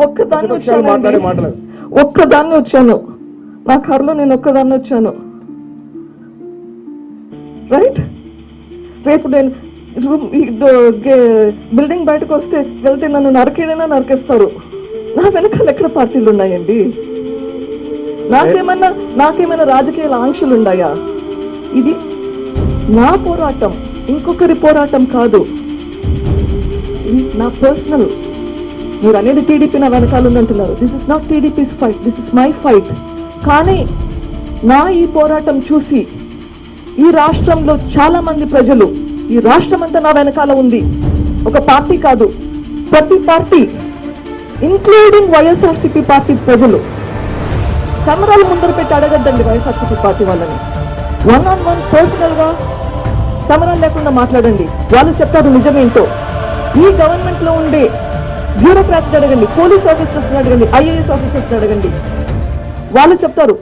ఒక్కదాన్ని వచ్చాను నా కారులో, నేను ఒక్కదాన్ని వచ్చాను. రైట్, రేపు నేను బిల్డింగ్ బయటకు వెళ్తే నన్ను నరికేడైనా నరికేస్తారు. నా వెనకాల ఎక్కడ పార్టీలు ఉన్నాయండి? నాకేమైనా రాజకీయ ఆంక్షలు ఉన్నాయా? ఇది నా పోరాటం, ఇంకొకరి పోరాటం కాదు. ఇది నా పర్సనల్. మీరు అనేది టీడీపీ నా వెనకాల ఉందంటున్నారు. This is not TDP's fight, this is my fight. కానీ నా ఈ పోరాటం చూసి ఈ రాష్ట్రంలో చాలా మంది ప్రజలు, ఈ రాష్ట్రం అంతా నా వెనకాల ఉంది. ఒక పార్టీ కాదు, ప్రతి పార్టీ ఇంక్లూడింగ్ వైఎస్ఆర్సీపీ పార్టీ ప్రజలు. కెమెరాలు ముందర పెట్టి అడగద్దండి వైఎస్ఆర్సీపీ పార్టీ వాళ్ళని. 1-on-1 పర్సనల్ గా కెమెరాలు లేకుండా మాట్లాడండి. వాళ్ళు చెప్తారు నిజమేంటో. ఈ గవర్నమెంట్ లో ఉండే బ్యూరోక్రాట్స్ అడగండి, పోలీస్ ఆఫీసర్స్ అడగండి, ఐఏఎస్ ఆఫీసర్స్ అడగండి, వాళ్ళు చెప్తారు